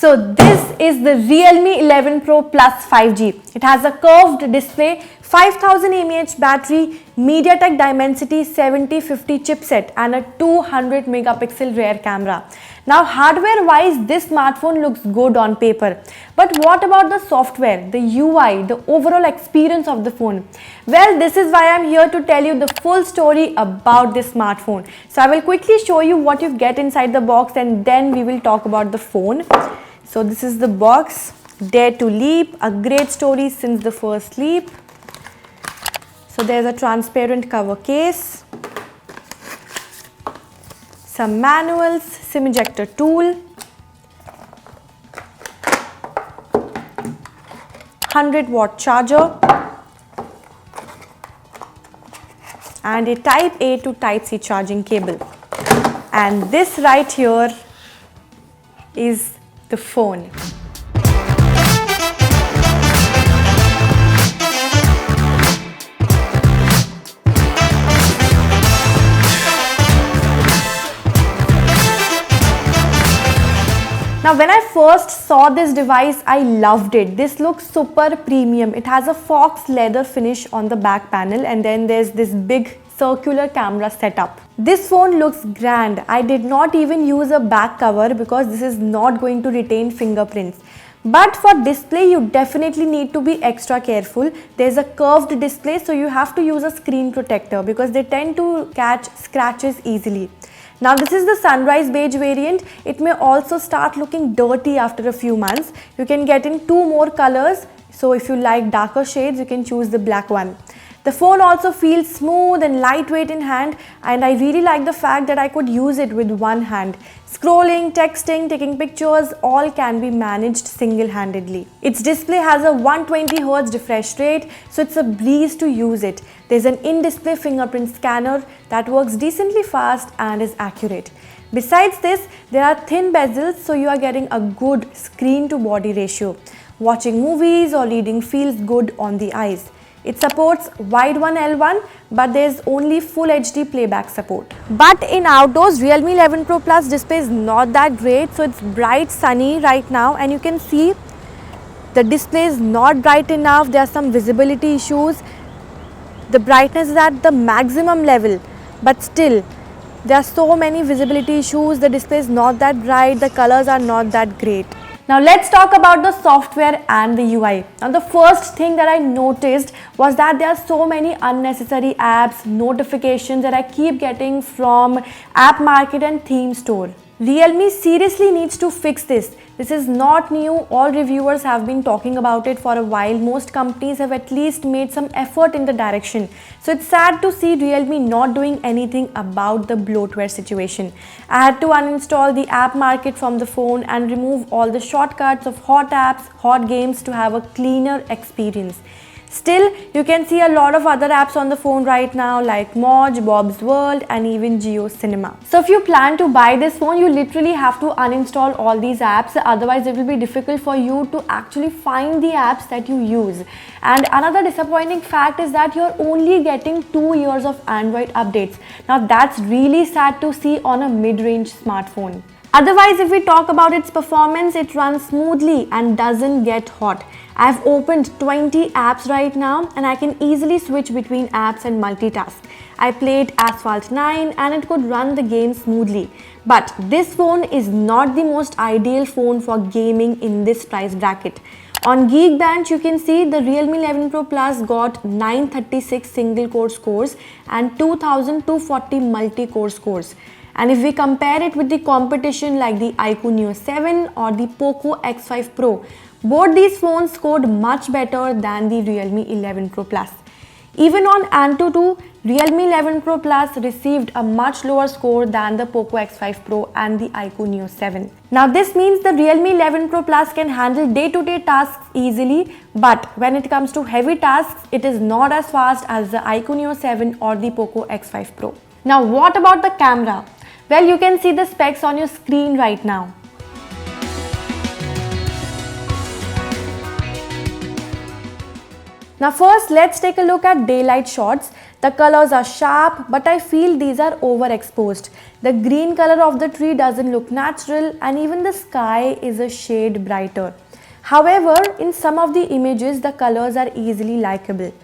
So this is the Realme 11 Pro Plus 5G. It has a curved display, 5000 mAh battery, MediaTek Dimensity 7050 chipset and a 200 megapixel rear camera. Now hardware wise this smartphone looks good on paper, but what about the software, the UI, the overall experience of the phone? Well, this is why I am here to tell you the full story about this smartphone. So I will quickly show you what you get inside the box and then we will talk about the phone. So this is the box. Dare to leap, a great story since the first leap. So there's a transparent cover case, some manuals, SIM ejector tool, 100-watt charger and a Type A to Type C charging cable. And this right here is the phone. Now when I first saw this device, I loved it. This looks super premium. It has a fox leather finish on the back panel and then there's this big circular camera setup. This phone looks grand. I did not even use a back cover because this is not going to retain fingerprints. But for display, you definitely need to be extra careful. There's a curved display, so you have to use a screen protector because they tend to catch scratches easily. Now this is the sunrise beige variant. It may also start looking dirty after a few months. You can get in 2 more colors. So if you like darker shades, you can choose the black one. The phone also feels smooth and lightweight in hand, and I really like the fact that I could use it with one hand. Scrolling, texting, taking pictures, all can be managed single-handedly. Its display has a 120Hz refresh rate, so it's a breeze to use it. There's an in-display fingerprint scanner that works decently fast and is accurate. Besides this, there are thin bezels, so you are getting a good screen-to-body ratio. Watching movies or reading feels good on the eyes. It supports wide 1L1, but there is only full HD playback support. But in outdoors, Realme 11 Pro Plus display is not that great, so it's bright sunny right now and you can see the display is not bright enough. There are some visibility issues. The brightness is at the maximum level, but still there are so many visibility issues. The display is not that bright, the colors are not that great. Now let's talk about the software and the UI. Now the first thing that I noticed was that there are so many unnecessary apps, notifications that I keep getting from App Market and Theme Store. Realme seriously needs to fix this. This is not new. All reviewers have been talking about it for a while. Most companies have at least made some effort in the direction. So it's sad to see Realme not doing anything about the bloatware situation. I had to uninstall the App Market from the phone and remove all the shortcuts of hot apps, hot games to have a cleaner experience. Still, you can see a lot of other apps on the phone right now like Moj, Bob's World and even Jio Cinema. So if you plan to buy this phone, you literally have to uninstall all these apps, otherwise it will be difficult for you to actually find the apps that you use. And another disappointing fact is that you're only getting 2 years of Android updates. Now that's really sad to see on a mid-range smartphone. Otherwise, if we talk about its performance, it runs smoothly and doesn't get hot. I've opened 20 apps right now and I can easily switch between apps and multitask. I played Asphalt 9 and it could run the game smoothly. But this phone is not the most ideal phone for gaming in this price bracket. On Geekbench, you can see the Realme 11 Pro Plus got 936 single-core scores and 2240 multi-core scores. And if we compare it with the competition like the iQOO Neo 7 or the Poco X5 Pro, both these phones scored much better than the Realme 11 Pro Plus. Even on AnTuTu, Realme 11 Pro Plus received a much lower score than the Poco X5 Pro and the iQOO Neo 7. Now this means the Realme 11 Pro Plus can handle day-to-day tasks easily, but when it comes to heavy tasks, it is not as fast as the iQOO Neo 7 or the Poco X5 Pro. Now what about the camera? Well, you can see the specs on your screen right now. Now first, let's take a look at daylight shots. The colors are sharp, but I feel these are overexposed. The green color of the tree doesn't look natural, and even the sky is a shade brighter. However, in some of the images, the colors are easily likable.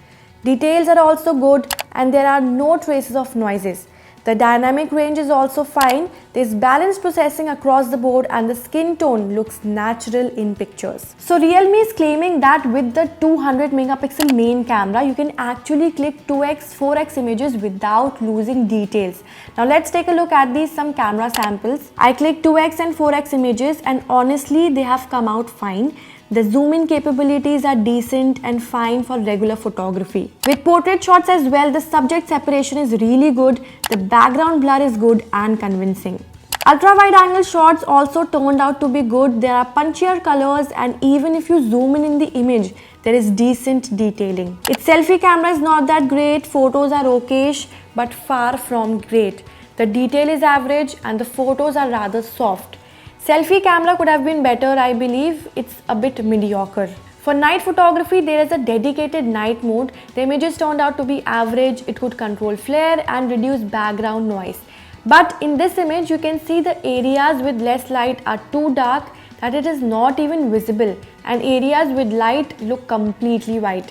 Details are also good, and there are no traces of noises. The dynamic range is also fine. There's balanced processing across the board, and the skin tone looks natural in pictures. So Realme is claiming that with the 200 megapixel main camera, you can actually click 2x, 4x images without losing details. Now let's take a look at these some camera samples. I clicked 2x and 4x images, and honestly they have come out fine. The zoom-in capabilities are decent and fine for regular photography. With portrait shots as well, the subject separation is really good, the background blur is good and convincing. Ultra-wide angle shots also turned out to be good. There are punchier colors, and even if you zoom in the image, there is decent detailing. Its selfie camera is not that great, photos are okayish but far from great. The detail is average and the photos are rather soft. Selfie camera could have been better, I believe. It's a bit mediocre. For night photography, there is a dedicated night mode. The images turned out to be average. It could control flare and reduce background noise. But in this image, you can see the areas with less light are too dark that it is not even visible, and areas with light look completely white.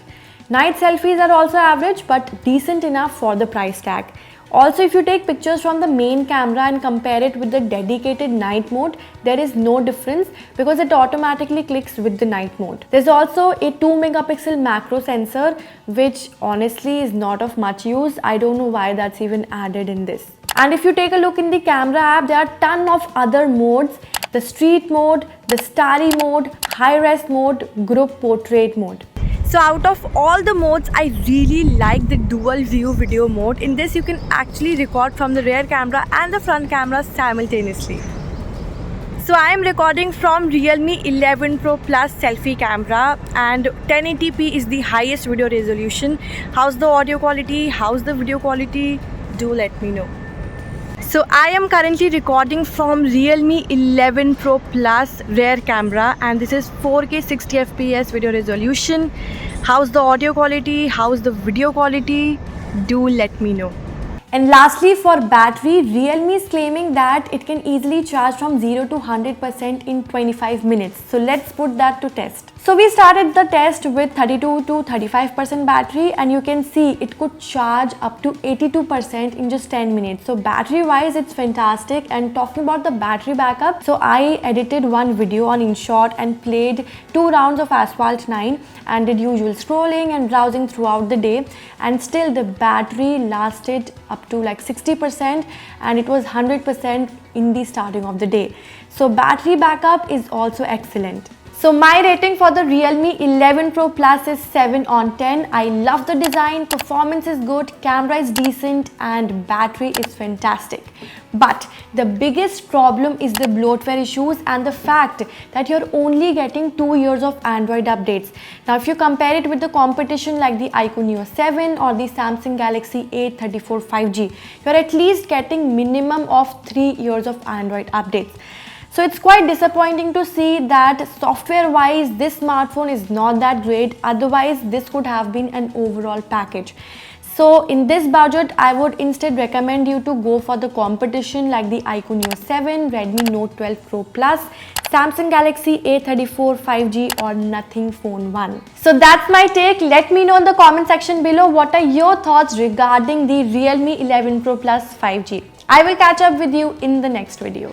Night selfies are also average but decent enough for the price tag. Also, if you take pictures from the main camera and compare it with the dedicated night mode, there is no difference because it automatically clicks with the night mode. There's also a 2 megapixel macro sensor, which honestly is not of much use. I don't know why that's even added in this. And if you take a look in the camera app, there are a ton of other modes: the street mode, the starry mode, high res mode, group portrait mode. So out of all the modes, I really like the dual view video mode. In this, you can actually record from the rear camera and the front camera simultaneously. So I am recording from Realme 11 Pro Plus selfie camera, and 1080p is the highest video resolution. How's the audio quality? How's the video quality? Do let me know. So I am currently recording from Realme 11 Pro Plus rear camera, and this is 4K 60 FPS video resolution. How's the audio quality? How's the video quality? Do let me know. And lastly, for battery, Realme is claiming that it can easily charge from 0 to 100% in 25 minutes. So let's put that to test. So we started the test with 32 to 35% battery, and you can see it could charge up to 82% in just 10 minutes. So battery wise, it's fantastic. And talking about the battery backup, so I edited one video on InShot and played 2 rounds of Asphalt 9 and did usual scrolling and browsing throughout the day, and still the battery lasted up to like 60%, and it was 100% in the starting of the day. So battery backup is also excellent. So my rating for the Realme 11 Pro Plus is 7 on 10. I love the design, performance is good, camera is decent, and battery is fantastic. But the biggest problem is the bloatware issues and the fact that you're only getting 2 years of Android updates. Now if you compare it with the competition like the iQOO Neo 7 or the Samsung Galaxy A34 5G, you're at least getting minimum of 3 years of Android updates. So it's quite disappointing to see that software wise this smartphone is not that great. Otherwise this could have been an overall package. So in this budget, I would instead recommend you to go for the competition like the iQOO Neo 7, Redmi Note 12 Pro Plus, Samsung Galaxy A34 5G or Nothing Phone 1. So that's my take. Let me know in the comment section below what are your thoughts regarding the Realme 11 Pro Plus 5G. I will catch up with you in the next video.